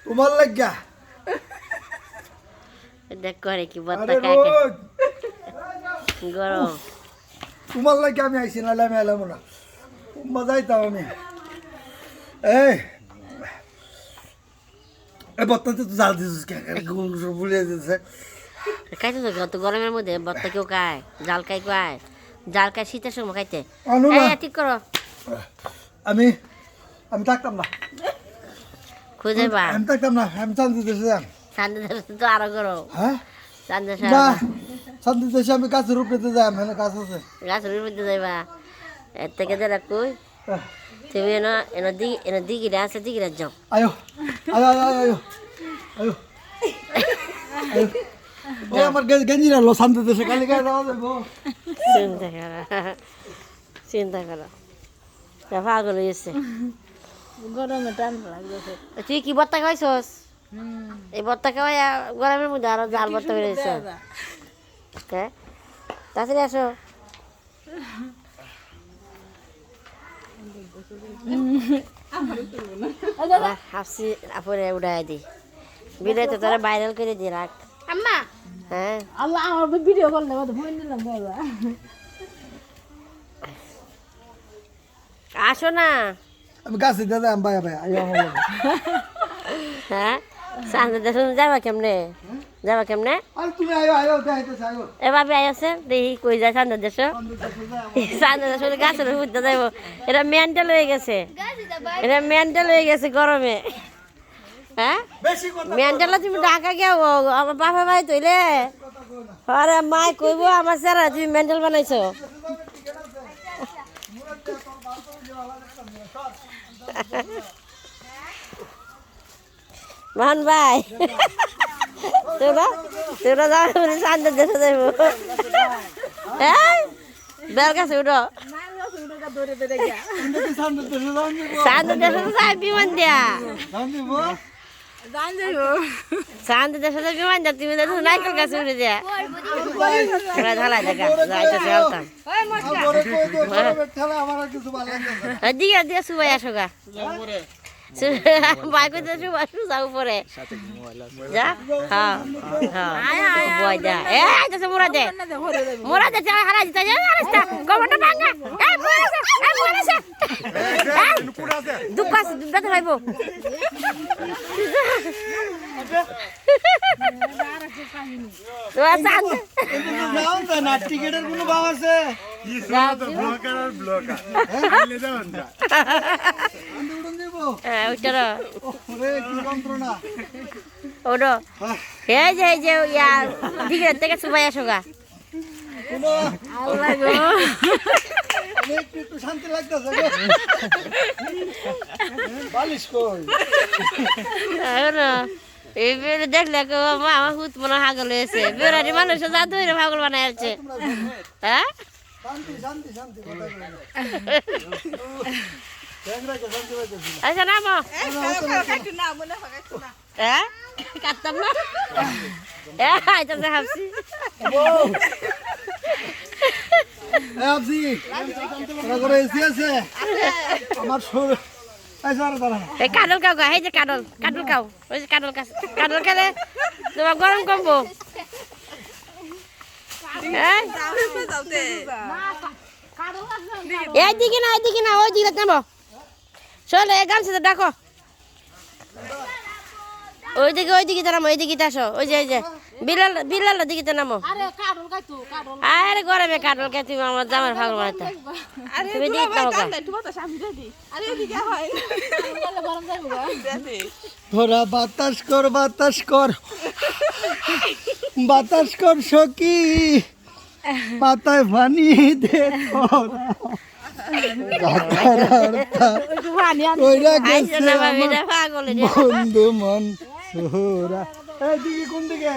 উমার লাগিয়া দেখ করে কি বত্তা কাকে গরম উমার লাগিয়া আমি আইসি নাহলে আমি এলাম না মজাইতাম আমি এই বত্তাতে তো জাল দিছিস ভুলিয়ে দিতেছে খাইতে তো কত গরমের মধ্যে বত্তা কেউ খায় জাল খাই খায় জাল খায় শীতের সময় খাইতে ঠিক করো আমি আমি থাকতাম না খুঁজে বা আমি থাকতাম না আমি শান্তি দেশে যাম শান্তি দেশে তো আরো গরম হ্যাঁ শান্তি দেশে না শান্তি দেশে আমি গাছের উপরে যাই এখানে গাছ আছে গাছের উপরে যাইবা এর থেকে যারা কই তুমি এনে দিঘিরা আছে দিঘিরা যাও আয়ো আয়ো আয়ো আয়ো আয়ো আয়ো ওই আমার গেঞ্জি রাখলো শান্তি দেশে কালি গায়ে যাওয়া যাবো চিন্তা করো পাগল হয়েছে গরমে টান লাগছে তুই কি বত্তা খাইছস এই বত্তা খাওয়াই গরমের মধ্যে আরো জাল বত্তা বেরিয়েছে তাড়াতাড়ি আসো হাফসি আপরে উড়াই দি ভিডিও তো তোরা ভাইরাল করে দি রাখ আম্মা হ্যাঁ আল্লাহ আমার ভিডিও কল দেবো তো ফোন দিলাম বাবা আসো না আমি গাছে দিয়ে যাই ভাই ভাই আয়ো হ্যাঁ সামনে দেখুন যাবা কেমনে যাবা কেমনে আর তুমি আয়ো আয়ো দেখাইতেছে আয়ো এ ভাবি আইছে দেখি কই যায় সামনে দেশ সামনে দেশ গাছের উঠতে যাইব এটা মেন্টাল হয়ে গেছে এটা মেন্টাল হয়ে গেছে গরমে হ্যাঁ মেন্টাল তুমি ঢাকা গেও আমার বাপা ভাই তৈলে আরে মাই কইব আমার স্যার তুমি মেন্টাল বানাইছো মোহন ভাই তোরা যাও শান্ত দেশে যাইব বেল গাছে উঠো শান্ত দেশে যাই বিমান দিয়া শান্ত দেশে যাই বিমান দিয়া তুমি দেখো নাইকেল গাছে উঠে দিয়া ঢালাই দেখা যাইতেছে আলতাম দিকে দিয়ে সুবাই আসো গা বাইক যাও পরে যা হ্যাঁ হ্যাঁ বয় যা এ আইতেছে মোরা দে চা হারা দিতে যা রাস্তা কবটা ভাঙা এ বলেছে দুপাস দুটা ভাইবো তো আসান নাও তো না টিকেটের কোনো ভাব আছে ব্লকার আর ব্লকার আইলে যাবেন না আমি উড়ন দেব ওইটারো ওরে কি যন্ত্রণা ওডো এই যে ইয়া দিকে থেকে সুবাই আসো গা কোনো আল্লাহ গো আমি একটু শান্তি লাগতেছে বালিশ কই আরে এই বেরে দেখলে কো মা আমার হুত মনে হাগল হয়েছে বেরারি মানুষ যা ধরে পাগল বানায় আছে হ্যাঁ শান্তি শান্তি শান্তি কথা বলে আচ্ছা নামো হ্যাঁ কাটতাম না আইতাম না ভাবছি আপনি ওরা করে এসে আছে আমার শরীর এই কাডল খাও গা এই যে কাডল খাও ওই যে কাডল খেলে তোমার গরম কমবো এইদিকে না ওই দিকে নামো চলো এই গামছাতে ডাকো ওইদিকে নামো এইদিকে আসো ওই যে বিলাল দিকে নামো আরে গরমে কাডল কে তুমি আমার জামার ফাগল বানাইতে তুমি দিকে নাও তোরা বাতাস কর সখী পাতায় পানি দে বন্ধু মন সোহরা কোন দিকে